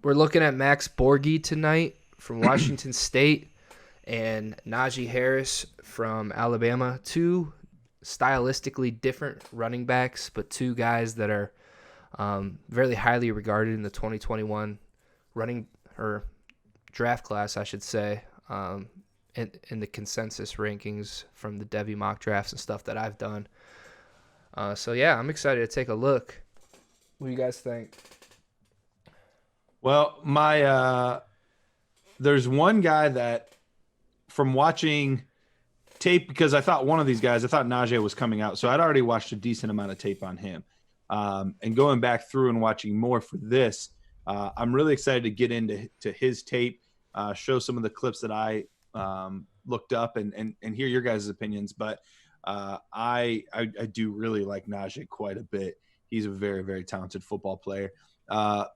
we're looking at Max Borghi tonight from Washington State and Najee Harris from Alabama. Two stylistically different running backs, but two guys that are very highly regarded in the 2021 running or draft class, I should say, in the consensus rankings from the Devy mock drafts and stuff that I've done. So yeah, I'm excited to take a look. What do you guys think? Well, there's one guy that from watching tape, because I thought Najee was coming out. So I'd already watched a decent amount of tape on him. And going back through and watching more for this, I'm really excited to get into his tape, show some of the clips that I looked up and hear your guys' opinions. But I do really like Najee quite a bit. He's a very, very talented football player.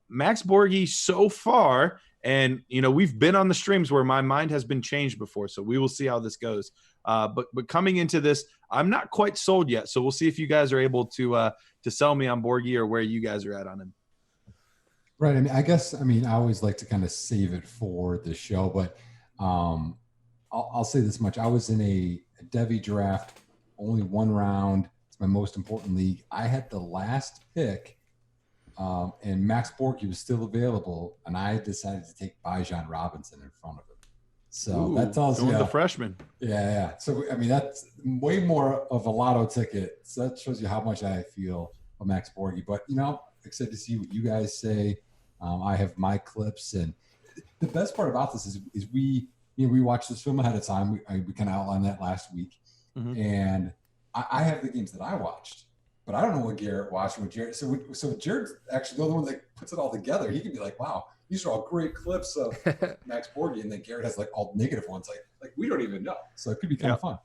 Max Borghi so far, and we've been on the streams where my mind has been changed before, so we will see how this goes. But coming into this, I'm not quite sold yet, so we'll see if you guys are able to sell me on Borghi or where you guys are at on him. Right. I always like to kind of save it for the show, but I'll say this much: I was in a Devy draft, only one round. It's my most important league. I had the last pick. And Max Borghi was still available, and I decided to take Bijan Robinson in front of him. So that tells you the freshman. Yeah. So that's way more of a lotto ticket. So that shows you how much I feel of Max Borghi. But excited to see what you guys say. I have my clips, and the best part about this is we watched this film ahead of time. We kind of outlined that last week, and I have the games that I watched. But I don't know what Garrett watched. So Jared's actually the only one that puts it all together. He can be like, wow, these are all great clips of Max Borghi. And then Garrett has like all negative ones. Like we don't even know. So it could be kind of fun.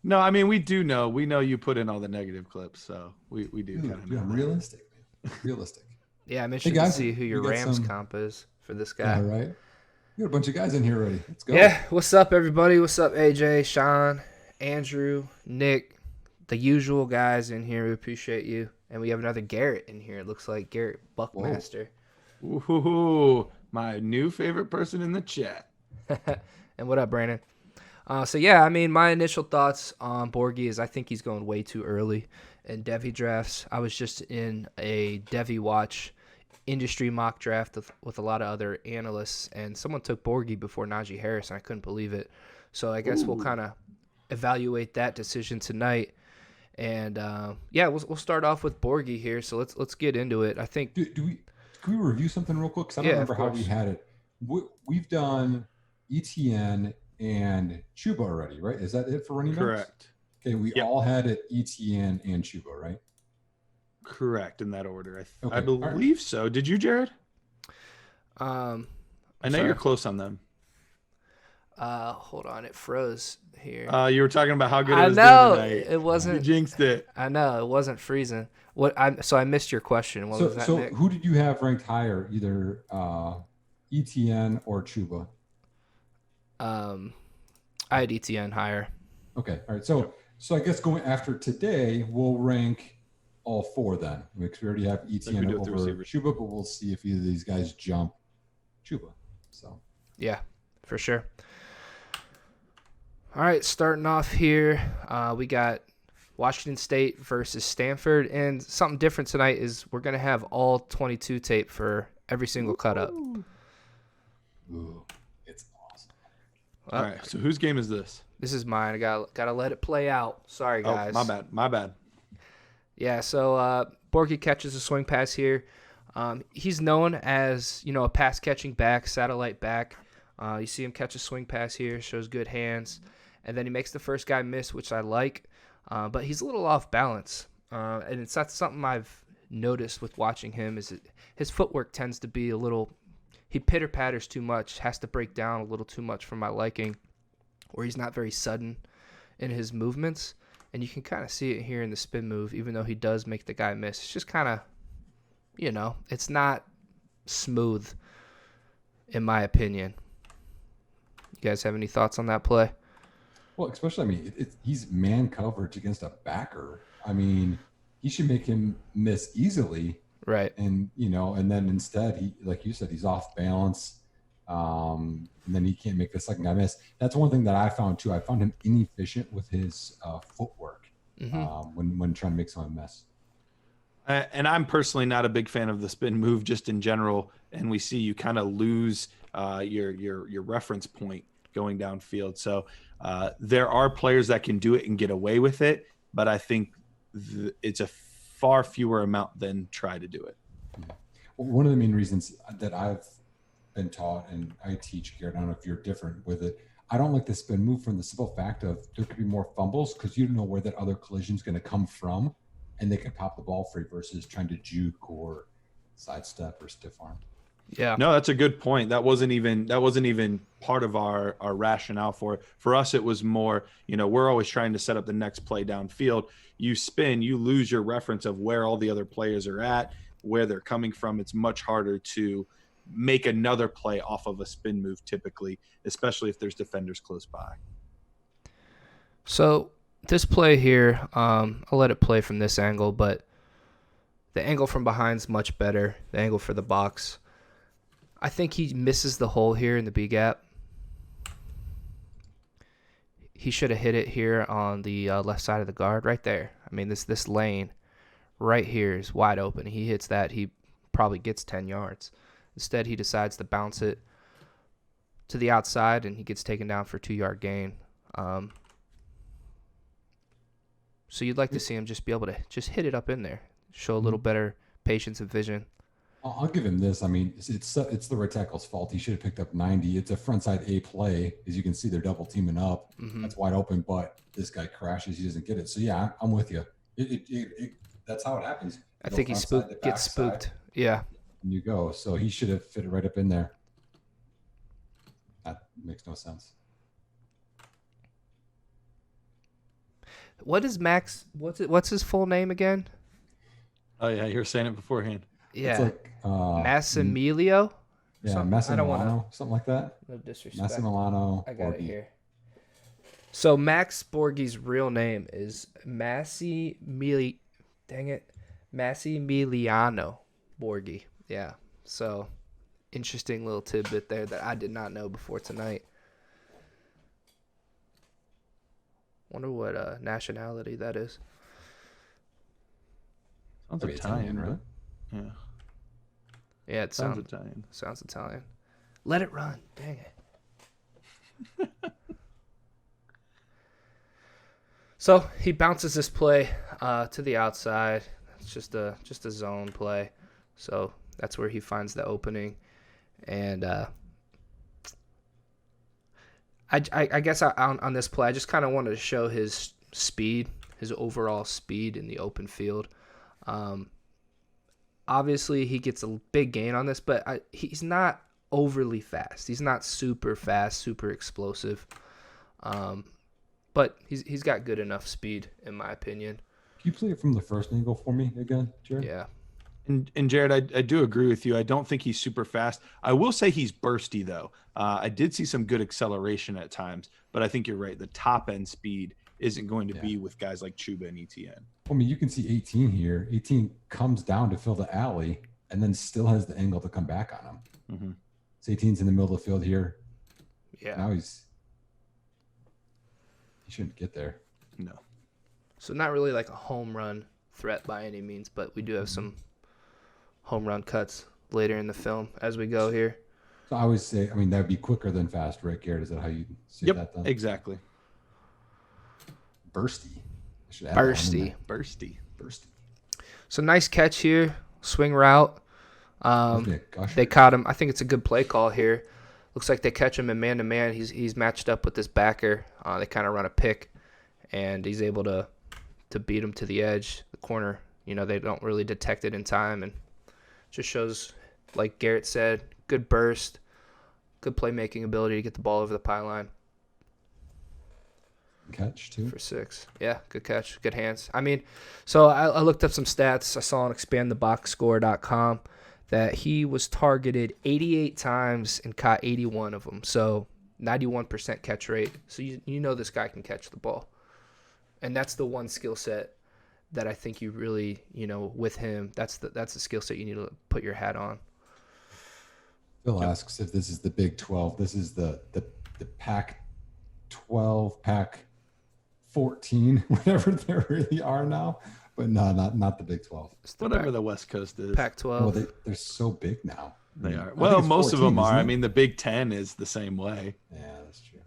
No, we do know. We know you put in all the negative clips. So we do kind of know. Realistic, man. Realistic. Yeah, I'm interested to see who your Rams comp is for this guy. Yeah, right. You got a bunch of guys in here already. Let's go. Yeah, what's up, everybody? What's up, AJ, Sean, Andrew, Nick? The usual guys in here. We appreciate you. And we have another Garrett in here. It looks like Garrett Buckmaster. Ooh, my new favorite person in the chat. And what up, Brandon? My initial thoughts on Borghi is I think he's going way too early in Devy drafts. I was just in a Devy Watch industry mock draft with a lot of other analysts, and someone took Borghi before Najee Harris, and I couldn't believe it. So I guess we'll kind of evaluate that decision tonight. And we'll start off with Borghi here. So let's get into it. I think. Can we review something real quick? Because I don't remember how we had it. We've done ETN and Chuba already, right? Is that it for running backs? Correct. Okay, we all had it ETN and Chuba, right? Correct, in that order. I believe so. Did you, Jared? I know you're close on them. Hold on, it froze here. You were talking about how good it was. I know tonight. it wasn't. You jinxed it. I know it wasn't freezing. I missed your question. What was that? So Nick? Who did you have ranked higher, either ETN or Chuba? I had ETN higher. Okay, all right. So I guess going after today, we'll rank all four then. We already have ETN over Chuba, but we'll see if either of these guys jump Chuba. So yeah, for sure. All right, starting off here, we got Washington State versus Stanford, and something different tonight is we're going to have all 22 tape for every single cut-up. Ooh, it's awesome. All right, so whose game is this? This is mine. I gotta let it play out. Sorry, guys. Oh, my bad. Yeah, so Borghi catches a swing pass here. He's known as, a pass-catching back, satellite back. You see him catch a swing pass here, shows good hands. And then he makes the first guy miss, which I like. But he's a little off balance. And it's not something I've noticed with watching him. Is his footwork tends to be a little – he pitter-patters too much, has to break down a little too much for my liking, or he's not very sudden in his movements. And you can kind of see it here in the spin move, even though he does make the guy miss. It's just kind of, it's not smooth, in my opinion. You guys have any thoughts on that play? Well, especially, he's man coverage against a backer. He should make him miss easily. Right. And, and then instead, he, like you said, he's off balance. And then he can't make the second guy miss. That's one thing that I found too. I found him inefficient with his footwork when trying to make someone mess. And I'm personally not a big fan of the spin move just in general. And we see you kind of lose your reference point going downfield. So there are players that can do it and get away with it, but I think it's a far fewer amount than try to do it. Well, one of the main reasons that I've been taught, and I teach, Garrett, I don't know if you're different with it, I don't like the spin move from the simple fact of there could be more fumbles because you don't know where that other collision is going to come from, and they can pop the ball free versus trying to juke or sidestep or stiff arm. Yeah. No, that's a good point. That wasn't even part of our rationale for it. For us, it was more, we're always trying to set up the next play downfield. You spin, you lose your reference of where all the other players are at, where they're coming from. It's much harder to make another play off of a spin move typically, especially if there's defenders close by. So this play here, I'll let it play from this angle, but the angle from behind is much better. The angle for the box. I think he misses the hole here in the B gap. He should have hit it here on the left side of the guard right there. I mean, this lane right here is wide open. He hits that, he probably gets 10 yards. Instead, he decides to bounce it to the outside, and he gets taken down for a 2-yard gain. So you'd like to see him just be able to just hit it up in there, show a little better patience and vision. I'll give him this. I mean, it's the right tackle's fault. He should have picked up 90. It's a frontside A play. As you can see, they're double teaming up. That's wide open, but this guy crashes. He doesn't get it. So, yeah, I'm with you. That's how it happens. I think he gets spooked. Yeah. And you go. So he should have fit it right up in there. That makes no sense. What is Max? What's his full name again? Oh, yeah, you were saying it beforehand. Yeah. It's like Massimilio? Yeah, Massimilano, something like that. No disrespect. Massimilano. I got it here. So Max Borghi's real name is Massimiliano Borghi. Yeah. So interesting little tidbit there that I did not know before tonight. Wonder what nationality that is. Sounds Italian, right? Yeah. Yeah, it sounds Italian. Sounds Italian. Let it run. Dang it. So he bounces this play to the outside. It's just a zone play. So that's where he finds the opening. And I guess on this play, I just kind of wanted to show his speed, his overall speed in the open field. Obviously, he gets a big gain on this, but he's not overly fast. He's not super fast, super explosive. But he's got good enough speed, in my opinion. Can you play it from the first angle for me again, Jared? Yeah. And Jared, I do agree with you. I don't think he's super fast. I will say he's bursty, though. I did see some good acceleration at times, but I think you're right. The top end speed isn't going to be with guys like Chuba and ETN. I mean, you can see 18 here. 18 comes down to fill the alley and then still has the angle to come back on him. Mm-hmm. So 18's in the middle of the field here. Yeah. Now he shouldn't get there. No. So not really like a home run threat by any means, but we do have some home run cuts later in the film as we go here. So I would say, that would be quicker than fast, right, Garrett? Is that how you see that then? Exactly. Bursty. Bursty. So nice catch here. Swing route. They caught him. I think it's a good play call here. Looks like they catch him in man-to-man. He's matched up with this backer. They kind of run a pick, and he's able to beat him to the edge, the corner. They don't really detect it in time, and just shows, like Garrett said, good burst, good playmaking ability to get the ball over the pylon. Catch, too. For 6. Yeah, good catch, good hands. So I looked up some stats. I saw on expandtheboxscore.com that he was targeted 88 times and caught 81 of them. So 91% catch rate. So you know this guy can catch the ball. And that's the one skill set that I think you really, with him, that's the skill set you need to put your hat on. Phil asks if this is the Big 12. This is the Pac 12, Pac 14, whatever they really are now. But no, not the Big 12. Whatever the West Coast is. Pac-12. Well, they're so big now. They are. Well, most 14, of them are. I mean, the Big 10 is the same way. Yeah, that's true.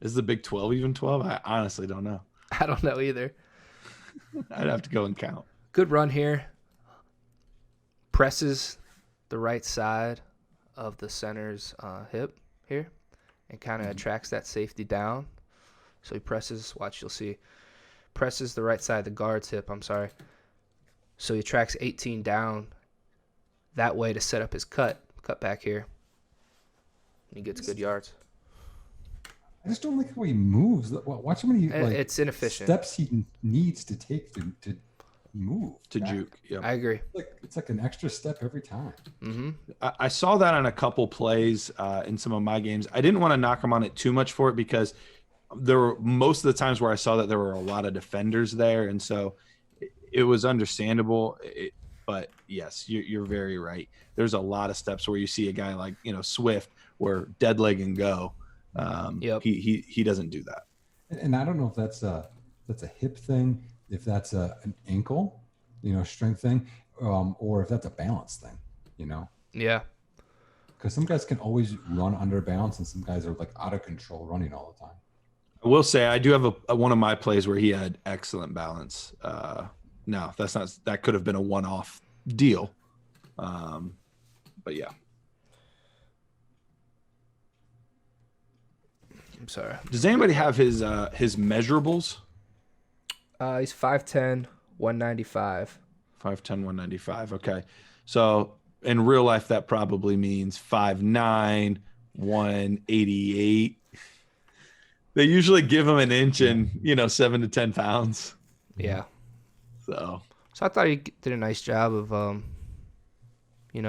Is the Big 12 even 12? I honestly don't know. I don't know either. I'd have to go and count. Good run here. Presses the right side of the center's hip here and kind of attracts that safety down. So he presses, watch, you'll see. Presses the right side of the guard's hip, I'm sorry. So he tracks 18 down that way to set up his cut back here. And he gets good yards. I just don't like how he moves. Watch how many it's inefficient steps he needs to take to move. To juke. Yeah, I agree. It's like an extra step every time. Mm-hmm. I saw that on a couple plays in some of my games. I didn't want to knock him on it too much for it because there were most of the times where I saw that there were a lot of defenders there, and so it was understandable. But yes, you're very right. There's a lot of steps where you see a guy like Swift where dead leg and go. Yep. He doesn't do that. And I don't know if that's a hip thing, if that's an ankle, strength thing, or if that's a balance thing, Yeah. Because some guys can always run under balance, and some guys are like out of control running all the time. I will say I do have one of my plays where he had excellent balance. No, that could have been a one-off deal. But yeah. I'm sorry. Does anybody have his measurables? He's 5'10", 195. 5'10", 195. Okay. So in real life, that probably means 5'9", 188. They usually give him an inch and 7 to 10 pounds. Yeah. So I thought he did a nice job of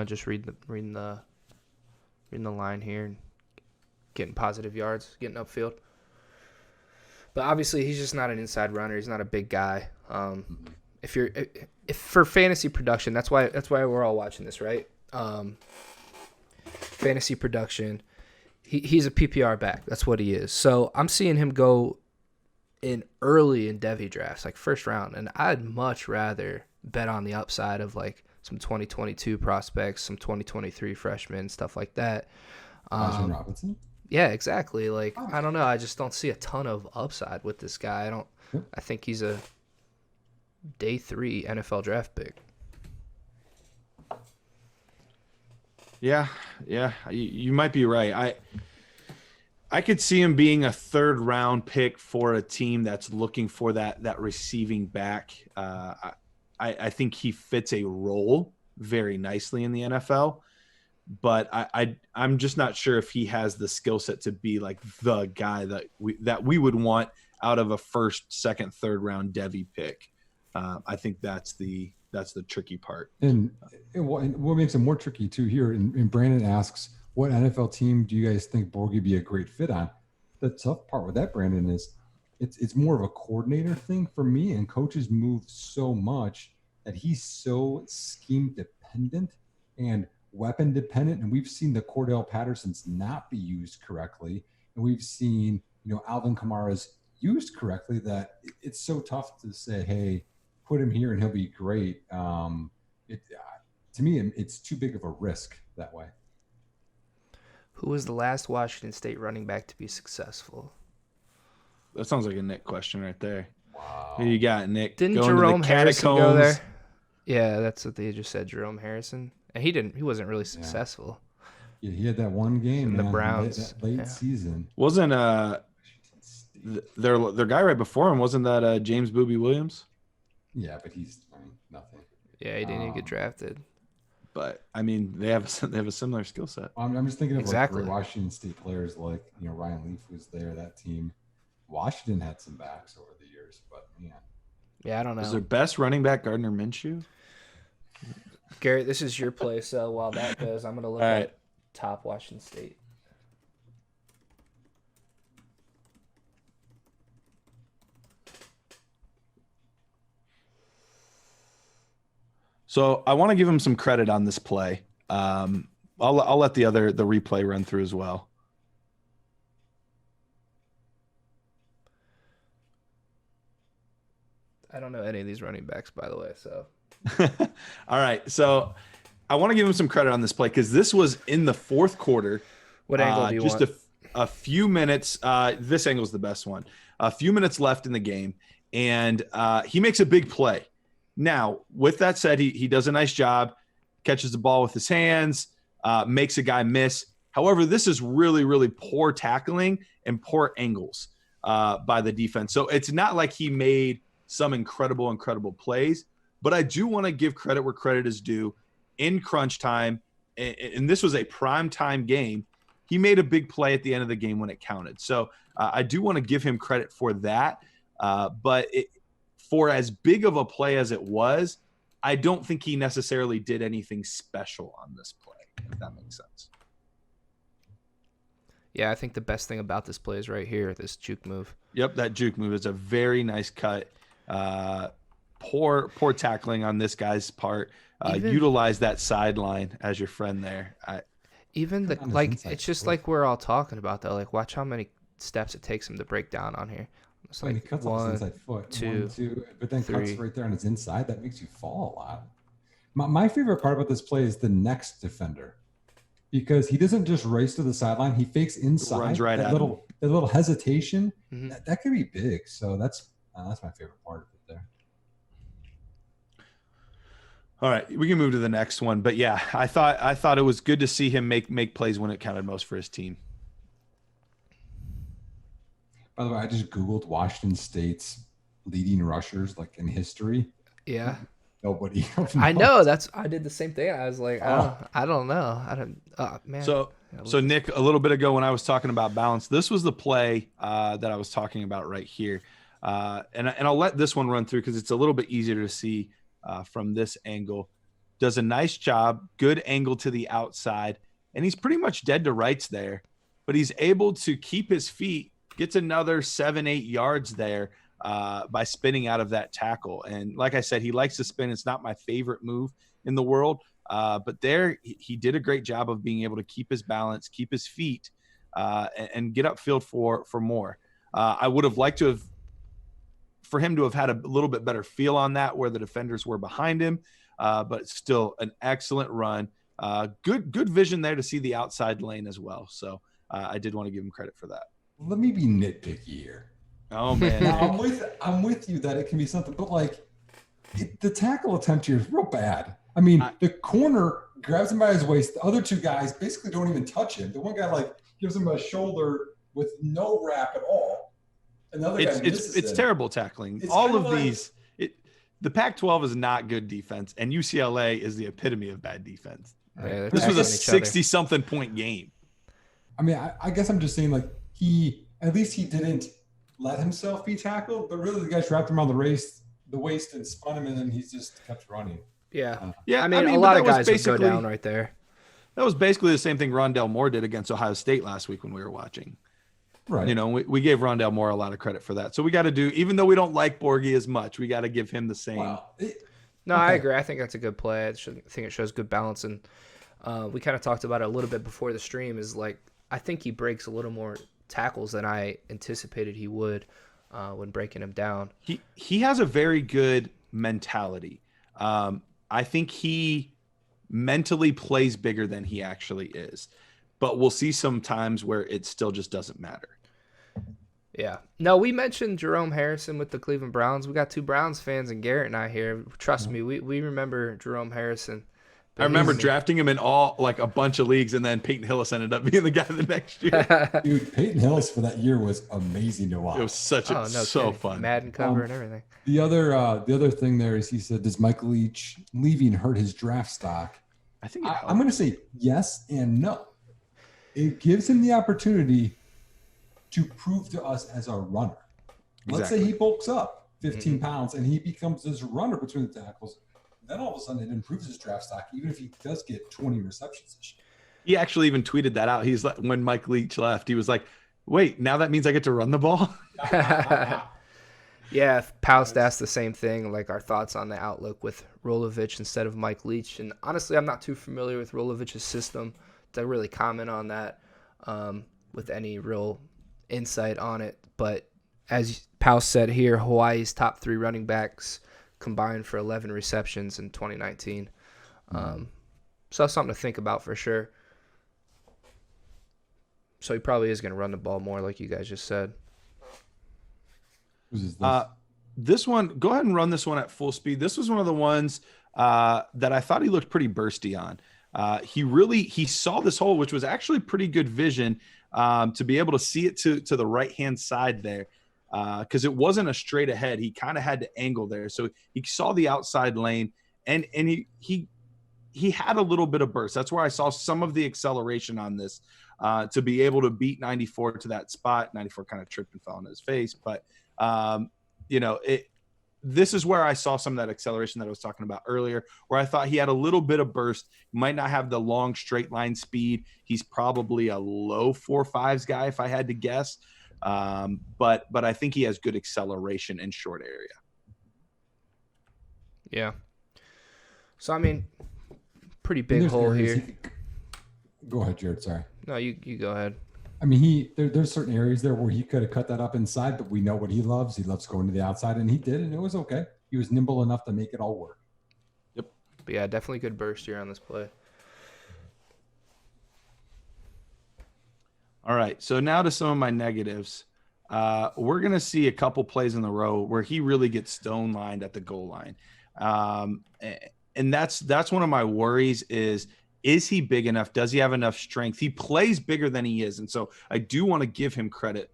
just reading the line here and getting positive yards, getting upfield. But obviously he's just not an inside runner. He's not a big guy. If for fantasy production, that's why we're all watching this, right? Fantasy production. He's a PPR back. That's what he is. So I'm seeing him go in early in Devy drafts, like first round, and I'd much rather bet on the upside of like some 2022 prospects, some 2023 freshmen, stuff like that. Robinson? Yeah, exactly. Like, I don't know. I just don't see a ton of upside with this guy. I think he's a day 3 NFL draft pick. Yeah, you might be right. I could see him being a 3rd round pick for a team that's looking for that receiving back. I think he fits a role very nicely in the NFL, but I'm just not sure if he has the skill set to be like the guy that we would want out of a 1st, 2nd, 3rd round Devy pick. I think that's the tricky part. And what makes it more tricky too here, and Brandon asks, what NFL team do you guys think Borghi would be a great fit on? The tough part with that, Brandon, is it's more of a coordinator thing for me, and coaches move so much that he's so scheme dependent and weapon dependent. And we've seen the Cordell Pattersons not be used correctly. And we've seen, Alvin Kamara's used correctly, that it's so tough to say, hey, put him here and he'll be great. To me, it's too big of a risk that way. Who was the last Washington State running back to be successful? That sounds like a Nick question right there. Wow. Who you got, Nick? Didn't going Jerome to the Harrison go there? catacombs? Yeah, that's what they just said, Jerome Harrison. And he wasn't really successful. Yeah, he had that one game in the Browns late season. Wasn't their guy right before him? Wasn't that James Booby Williams? Yeah, but he's nothing. Yeah, he didn't get drafted. But I mean, they have a similar skill set. I'm just thinking of Exactly. like Washington State players, like Ryan Leaf was there. That team, Washington had some backs over the years, but man, yeah, I don't know. Is their best running back Gardner Minshew? Garrett, this is your play. So while that goes, I'm gonna look at top Washington State. So I want to give him some credit on this play. I'll let the replay run through as well. I don't know any of these running backs, by the way. So, all right. So I want to give him some credit on this play because this was in the fourth quarter. What angle do you want? Just a few minutes. This angle is the best one. A few minutes left in the game, and he makes a big play. Now, with that said, he does a nice job, catches the ball with his hands, makes a guy miss. However, this is really, really poor tackling and poor angles by the defense. So it's not like he made some incredible plays, but I do want to give credit where credit is due. In crunch time, and this was a prime time game, he made a big play at the end of the game when it counted. So I do want to give him credit for that. But for as big of a play as it was, I don't think he necessarily did anything special on this play, if that makes sense. Yeah, I think the best thing about this play is right here, this juke move. Yep, that juke move is a very nice cut. Poor tackling on this guy's part. Utilize that sideline as your friend there. It's just like we're all talking about though. Like, watch how many steps it takes him to break down on here. It's like he cuts off his inside foot, two, but then cuts right there on his inside. That makes you fall a lot. My favorite part about this play is the next defender, because he doesn't just race to the sideline. He fakes inside. Runs right that at little hesitation. Mm-hmm. That could be big. So that's my favorite part of it there. All right, we can move to the next one. But yeah, I thought it was good to see him make plays when it counted most for his team. By the way, I just Googled Washington State's leading rushers like in history. Yeah. Nobody. I know. I did the same thing. I was like, I don't know. Man. So Nick, a little bit ago when I was talking about balance, this was the play that I was talking about right here. And I'll let this one run through because it's a little bit easier to see from this angle. Does a nice job, good angle to the outside, and he's pretty much dead to rights there, but he's able to keep his feet, gets another 7-8 yards there by spinning out of that tackle. And like I said, he likes to spin. It's not my favorite move in the world, but there he did a great job of being able to keep his balance, keep his feet, and get upfield for more. I would have liked for him to have had a little bit better feel on that where the defenders were behind him, but still an excellent run. Good vision there to see the outside lane as well. So I did want to give him credit for that. Let me be nitpicky here. Oh man, now, I'm with you that it can be something, but like the tackle attempt here is real bad. I mean, the corner grabs him by his waist. The other two guys basically don't even touch him. The one guy like gives him a shoulder with no wrap at all. Another guy it's terrible tackling. All of these, the Pac-12 is not good defense, and UCLA is the epitome of bad defense. Yeah, this was a 60-something point game. I mean, I guess I'm just saying, like, at least he didn't let himself be tackled, but really the guys wrapped him around the waist and spun him, and then he just kept running. Yeah. Yeah. I mean a lot of guys would go down right there. That was basically the same thing Rondell Moore did against Ohio State last week when we were watching. Right. You know, we gave Rondell Moore a lot of credit for that. So we got to do, even though we don't like Borghi as much, we got to give him the same. Wow. No, okay. I agree. I think that's a good play. I think it shows good balance. And we kind of talked about it a little bit before the stream is like, I think he breaks a little more tackles than I anticipated he would when breaking him down. He has a very good mentality. I think he mentally plays bigger than he actually is, but we'll see some times where it still just doesn't matter. Yeah. No, we mentioned Jerome Harrison with the Cleveland Browns. We got two Browns fans and Garrett and I here. Trust me, we remember Jerome Harrison. I remember drafting him in a bunch of leagues, and then Peyton Hillis ended up being the guy the next year. Dude, Peyton Hillis for that year was amazing to watch. It was so fun. Madden cover and everything. The other thing there is he said, does Michael Leach leaving hurt his draft stock? I think I'm going to say yes and no. It gives him the opportunity to prove to us as a runner. Let's say he bulks up 15 pounds and he becomes this runner between the tackles. Then all of a sudden it improves his draft stock, even if he does get 20 receptions this year. He actually even tweeted that out. He's like, when Mike Leach left, he was like, wait, now that means I get to run the ball? Yeah, Paust asked the same thing, like our thoughts on the outlook with Rolovich instead of Mike Leach. And honestly, I'm not too familiar with Rolovich's system to really comment on that with any real insight on it. But as Paust said here, Hawaii's top 3 running backs combined for 11 receptions in 2019. So that's something to think about for sure. So he probably is going to run the ball more, like you guys just said. Who's this? This one, go ahead and run this one at full speed. This was one of the ones that I thought he looked pretty bursty on. He saw this hole, which was actually pretty good vision to be able to see it to the right-hand side there because it wasn't a straight ahead. He kind of had to angle there. So he saw the outside lane, and he had a little bit of burst. That's where I saw some of the acceleration on this to be able to beat 94 to that spot. 94 kind of tripped and fell on his face. But, this is where I saw some of that acceleration that I was talking about earlier, where I thought he had a little bit of burst. He might not have the long straight line speed. He's probably a low 4.5s guy if I had to guess. But I think he has good acceleration in short area. Yeah. So, I mean, pretty big hole here. Go ahead, Jared. Sorry. No, you go ahead. I mean, there's certain areas there where he could have cut that up inside, but we know what he loves. He loves going to the outside, and he did, and it was okay. He was nimble enough to make it all work. Yep. But yeah, definitely good burst here on this play. All right, so now to some of my negatives. We're going to see a couple plays in a row where he really gets stone lined at the goal line. And that's one of my worries is he big enough? Does he have enough strength? He plays bigger than he is. And so I do want to give him credit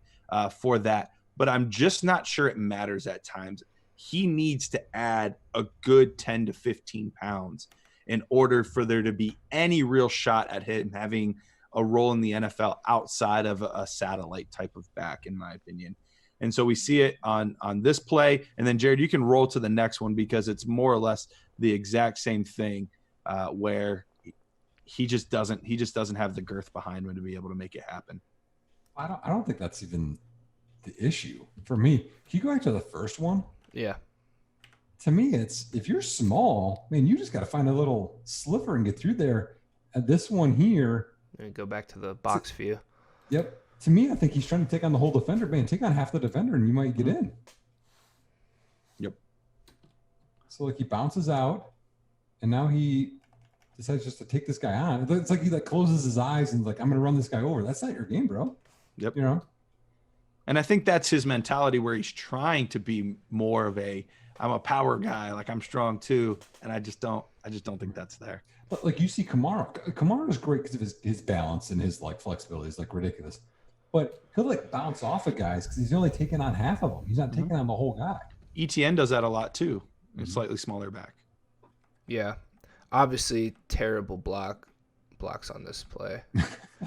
for that, but I'm just not sure it matters at times. He needs to add a good 10 to 15 pounds in order for there to be any real shot at him having a role in the NFL outside of a satellite type of back, in my opinion. And so we see it on this play. And then, Jared, you can roll to the next one because it's more or less the exact same thing where he just doesn't have the girth behind him to be able to make it happen. I don't think that's even the issue for me. Can you go back to the first one? Yeah. To me, it's if you're small, man, you just got to find a little sliver and get through there. And this one here, And go back to the box view. Yep. To me, I think he's trying to take on the whole defender. Man, take on half the defender and you might get in. Yep. So like he bounces out, and now he decides just to take this guy on. It's like he closes his eyes and like, I'm going to run this guy over. That's not your game, bro. Yep. You know? And I think that's his mentality where he's trying to be more of I'm a power guy. Like I'm strong too. And I just don't think that's there. But like you see Kamara. Kamara is great because of his balance and his like flexibility is like ridiculous. But he'll like bounce off of guys because he's only taking on half of them. He's not taking on the whole guy. ETN does that a lot too. It's slightly smaller back. Yeah. Obviously, terrible blocks on this play.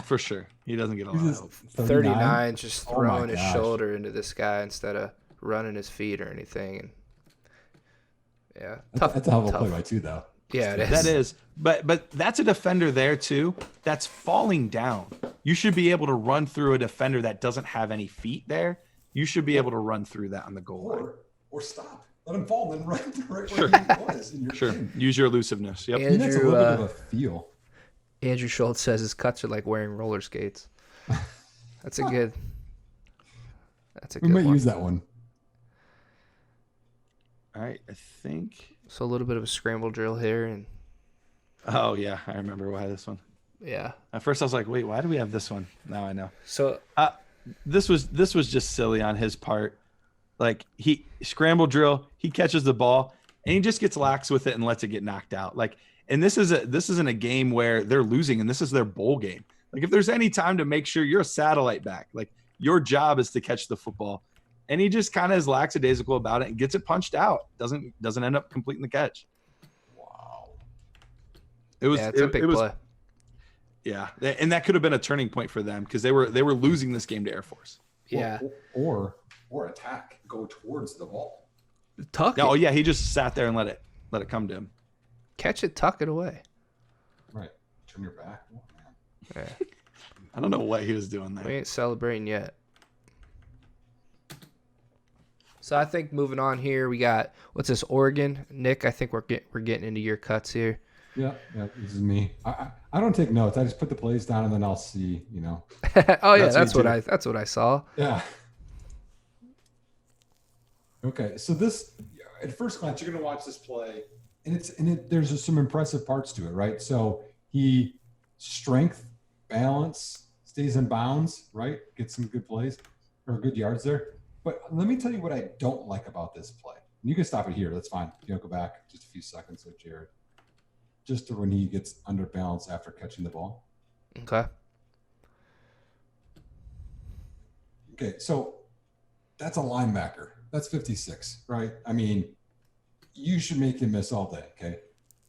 For sure. He doesn't get a lot of help. 39 just throwing his gosh. shoulder into this guy instead of running his feet or anything. And yeah. That's a hell of a play by two, though. Yeah, it is. That is. But that's a defender there too. That's falling down. You should be able to run through a defender that doesn't have any feet there. You should be able to run through that on the goal line. Or stop. Let him fall and then right Sure. where he was. In your Sure. game. Use your elusiveness. Yep. Andrew, That's a little bit of a feel. Andrew Schultz says his cuts are like wearing roller skates. That's a good. We might one. use that one. All right. I think. So a little bit of a scramble drill here, and Oh yeah, I remember why this one. yeah. At first I was like, wait, why do we have this one? Now I know. So This was just silly on his part. Like he scramble drill, he catches the ball and he just gets lax with it and lets it get knocked out. Like, and this isn't a game where they're losing and this is their bowl game. Like if there's any time to make sure you're a satellite back, like your job is to catch the football. And he just kind of is lackadaisical about it and gets it punched out. Doesn't end up completing the catch. Wow. it's a big play. Yeah, and that could have been a turning point for them because they were losing this game to Air Force. Yeah. Or attack, go towards the ball. Tuck it. Oh yeah, he just sat there and let it come to him. Catch it, tuck it away. Right. Turn your back. Oh, man. Yeah. I don't know what he was doing We there. ain't celebrating yet. So I think moving on here, we got what's this, Oregon? Nick, I think we're getting into your cuts here. Yeah, this is me. I don't take notes. I just put the plays down and then I'll see. Oh yeah, That's me that's what I saw. Yeah. Okay, so this at first glance you're going to watch this play, and there's just some impressive parts to it, right? So he strength, balance, stays in bounds, right? Gets some good plays or good yards there. But let me tell you what I don't like about this play. And you can stop it here. That's fine. You don't go back just a few seconds with Jared. Just to when he gets under balance after catching the ball. Okay. Okay, so that's a linebacker. That's 56, right? I mean, you should make him miss all day, okay?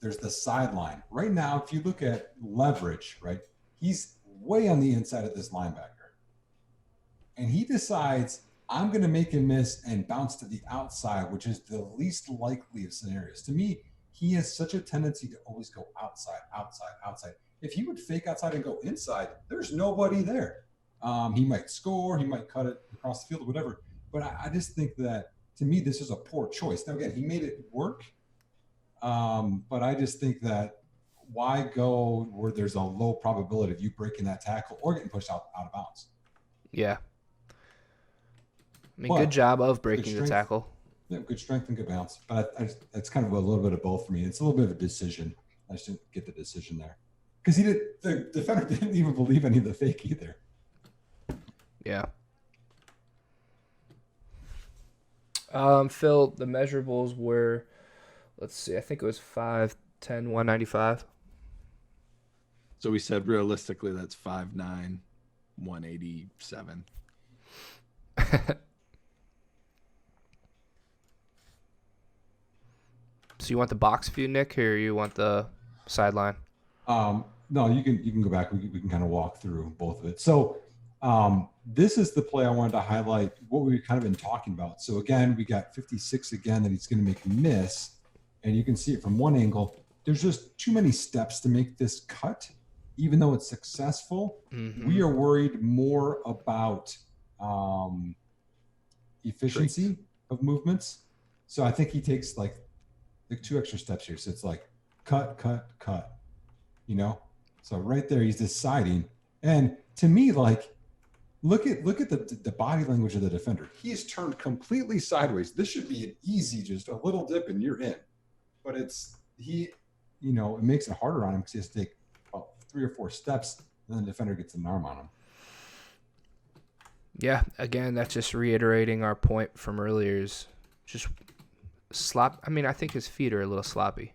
There's the sideline. Right now, if you look at leverage, right, he's way on the inside of this linebacker. And he decides, I'm going to make him miss and bounce to the outside, which is the least likely of scenarios. To me, he has such a tendency to always go outside. If he would fake outside and go inside, there's nobody there. He might score, he might cut it across the field, whatever. But I just think that, to me, this is a poor choice. Now, again, he made it work. But I just think that why go where there's a low probability of you breaking that tackle or getting pushed out of bounds? Yeah. I mean, good job of breaking the tackle. Yeah, good strength and good balance. But it's kind of a little bit of both for me. It's a little bit of a decision. I just didn't get the decision there. Because the defender didn't even believe any of the fake either. Yeah. Phil, the measurables were, let's see, I think it was 5'10", 195. So we said realistically that's 5'9", 187. So you want the box view, Nick, or you want the sideline? No, you can go back. We can kind of walk through both of it. So this is the play I wanted to highlight what we've kind of been talking about. So again, we got 56 again that he's going to make a miss, and you can see it from one angle. There's just too many steps to make this cut, even though it's successful. Mm-hmm. We are worried more about efficiency of movements. So I think he takes like 2 extra steps here. So it's like cut, So right there, he's deciding. And to me, like, look at the body language of the defender. He's turned completely sideways. This should be an easy, just a little dip and you're in. But it makes it harder on him because he has to take about 3 or 4 steps, and then the defender gets an arm on him. Yeah, again, that's just reiterating our point from earlier is just slop. I mean, I think his feet are a little sloppy.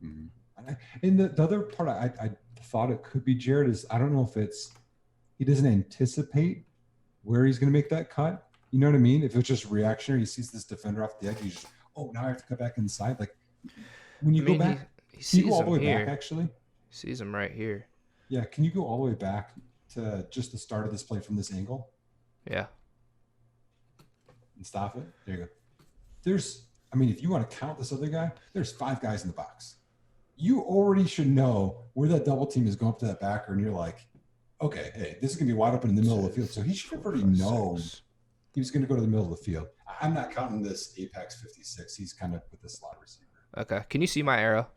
Mm-hmm. And the other part I thought it could be Jared is I don't know if he doesn't anticipate where he's going to make that cut. You know what I mean? If it's just reactionary, he sees this defender off the edge, he's just, now I have to cut back inside. Like when you go back, he sees you go all the way here. back actually? He sees him right here. Yeah, can you go all the way back to just the start of this play from this angle? Yeah. And stop it. There you go. If you want to count this other guy, there's 5 guys in the box. You already should know where that double team is going up to that backer, and you're like, okay, hey, this is going to be wide open in the middle of the field. So he should have already known he was going to go to the middle of the field. I'm not counting this Apex 56. He's kind of with the slot receiver. Okay. Can you see my arrow?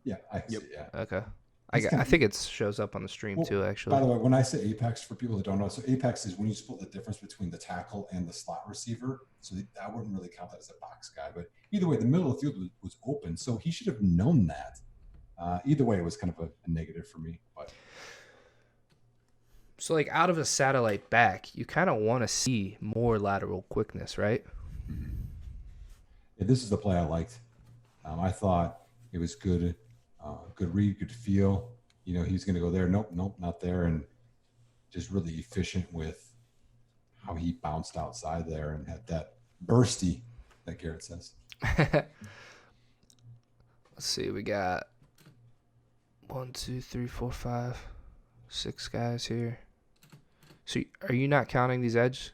Yeah, I can see it, yeah. Okay. I think it shows up on the stream too, actually. By the way, when I say Apex, for people that don't know, so Apex is when you split the difference between the tackle and the slot receiver. So I wouldn't really count that as a box guy. But either way, the middle of the field was open. So he should have known that. Either way, it was kind of a negative for me. But so, like, out of a satellite back, you kind of want to see more lateral quickness, right? Mm-hmm. Yeah, this is the play I liked. I thought it was good. Good read, good feel. He was going to go there. Nope, not there. And just really efficient with how he bounced outside there and had that bursty that Garrett says. Let's see. We got 1, 2, 3, 4, 5, 6 guys here. So are you not counting these edges?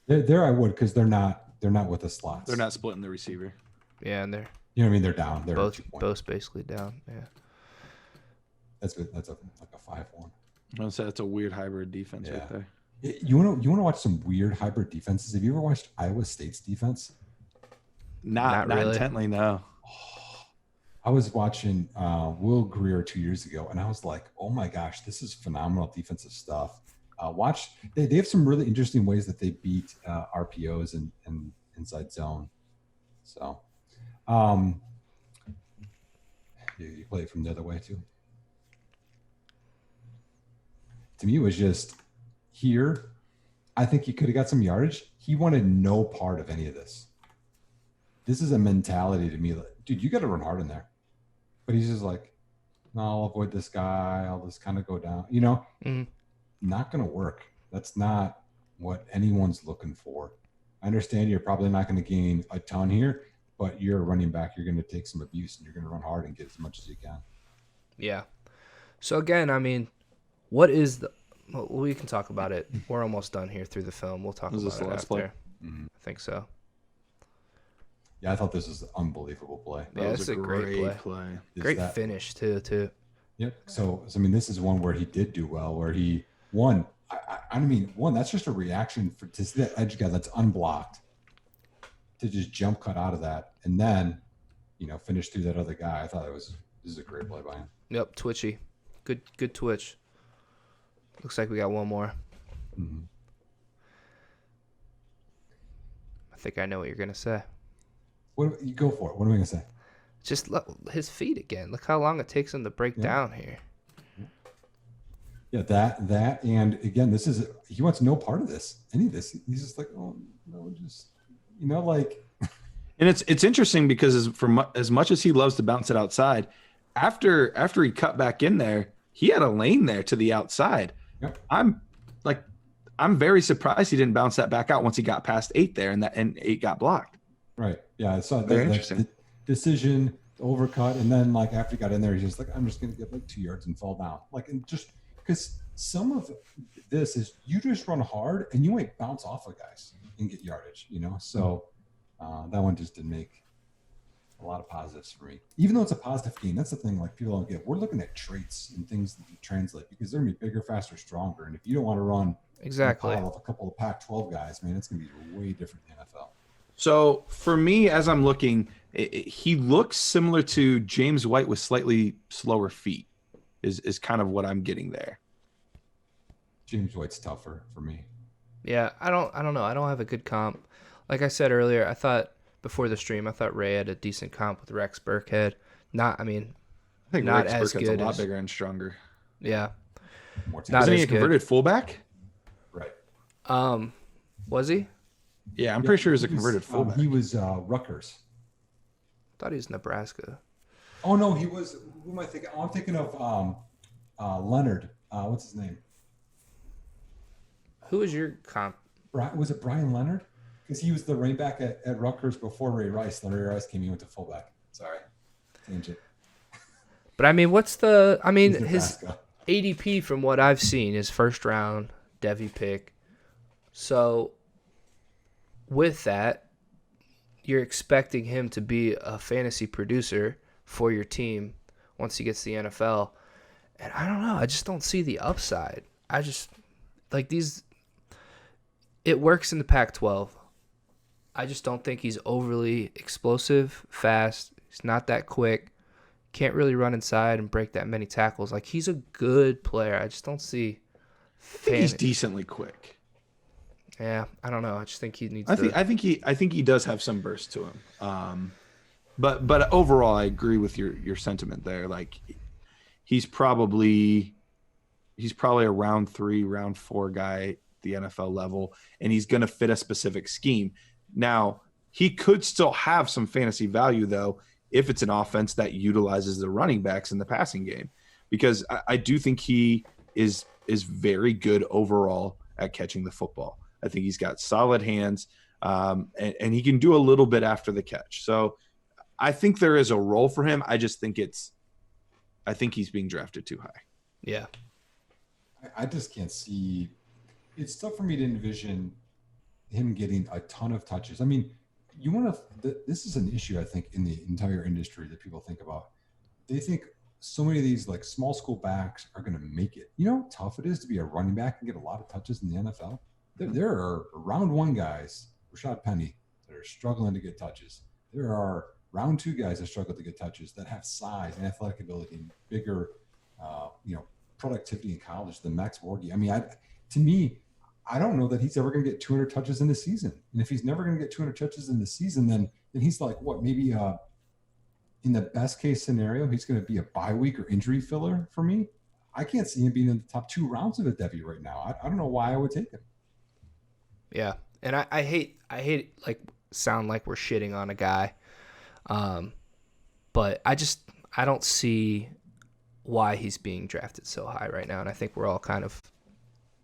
There I would, because they're not with the slots. They're not splitting the receiver. Yeah, and they're They're down. They're both basically down. Yeah. That's good. That's like a 5-1. I would say that's a weird hybrid defense right there. You want to watch some weird hybrid defenses? Have you ever watched Iowa State's defense? Not really. intently, no. I was watching Will Greer 2 years ago, and I was like, "Oh my gosh, this is phenomenal defensive stuff." They have some really interesting ways that they beat RPOs and inside zone. So, you play it from the other way too. To me, it was just here. I think he could have got some yardage. He wanted no part of any of this. This is a mentality to me, like, dude, you got to run hard in there. But he's just like, no, I'll avoid this guy. I'll just kind of go down. Not going to work. That's not what anyone's looking for. I understand you're probably not going to gain a ton here, but you're a running back. You're going to take some abuse, and you're going to run hard and get as much as you can. Yeah. So again, I mean, what is the? Well, we can talk about it. We're almost done here through the film. We'll talk about it after. Play? Mm-hmm. I think so. Yeah, I thought this was an unbelievable play. Yeah, it's a great play. Great finish too. Yep. So I mean, this is one where he did do well, where he won. I mean, that's just a reaction to see that edge guy that's unblocked to just jump cut out of that and then, finish through that other guy. I thought this is a great play by him. Yep, twitchy. Good twitch. Looks like we got one more. Mm-hmm. I think I know what you're going to say. What you go for it? What am I going to say? Just look, his feet again. Look how long it takes him to break down here. Yeah, that, and again, he wants no part of this, any of this. He's just like, oh no, just like. And it's interesting because as much as he loves to bounce it outside, after he cut back in there, he had a lane there to the outside. Yep. I'm very surprised he didn't bounce that back out once he got past 8 there, and 8 got blocked. Right. Yeah, I saw Very interesting. Decision, overcut, and then after he got in there, he's just like, I'm just gonna get 2 yards and fall down. And just because some of this is you just run hard and you might bounce off of guys and get yardage, So that one just didn't make a lot of positives for me. Even though it's a positive game, that's the thing. People don't get. We're looking at traits and things that you translate because they're gonna be bigger, faster, stronger. And if you don't want to run exactly a couple of Pac-12 guys, man, it's gonna be way different in the NFL. So for me, as I'm looking, he looks similar to James White with slightly slower feet. Is kind of what I'm getting there. James White's tougher for me. Yeah, I don't know. I don't have a good comp. Like I said earlier, I thought before the stream, I thought Ray had a decent comp with Rex Burkhead. I think not Rex as Burkhead's good. A lot bigger and stronger. Yeah. Isn't he a converted fullback? Right. Was he? Yeah, I'm pretty sure he was a converted fullback. He was Rutgers. I thought he was Nebraska. Oh no, he was. Who am I thinking? Oh, I'm thinking of Leonard. What's his name? Who was your comp? Was it Brian Leonard? Because he was the running back at Rutgers before Ray Rice. Then Ray Rice came in, went to fullback. Sorry, tangent. But his ADP from what I've seen is first round Devy pick. So with that, you're expecting him to be a fantasy producer for your team once he gets to the NFL. And I don't know. I just don't see the upside. I just it works in the Pac-12. I just don't think he's overly explosive, fast. He's not that quick. Can't really run inside and break that many tackles. He's a good player. I just don't see. I think he's decently quick. Yeah, I don't know. I just think he needs. I think he does have some burst to him. But overall, I agree with your sentiment there. He's probably a round 3, round 4 guy at the NFL level, and he's going to fit a specific scheme. Now, he could still have some fantasy value, though, if it's an offense that utilizes the running backs in the passing game, because I do think he is very good overall at catching the football. I think he's got solid hands, and he can do a little bit after the catch. So I think there is a role for him. I think he's being drafted too high. Yeah. I just can't see. It's tough for me to envision him getting a ton of touches. I mean, this is an issue, I think, in the entire industry that people think about. They think so many of these like small school backs are going to make it. You know how tough it is to be a running back and get a lot of touches in the NFL? There are round one guys, Rashad Penny, that are struggling to get touches. There are round two guys that struggle to get touches that have size and athletic ability and bigger, productivity in college than Max Borghi. I mean, to me, I don't know that he's ever going to get 200 touches in the season. And if he's never going to get 200 touches in the season, then he's like, what, maybe in the best case scenario, he's going to be a bye week or injury filler for me. I can't see him being in the top 2 rounds of a Devy right now. I don't know why I would take him. Yeah. And I hate like sound like we're shitting on a guy. But I don't see why he's being drafted so high right now. And I think we're all kind of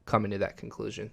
coming to that conclusion.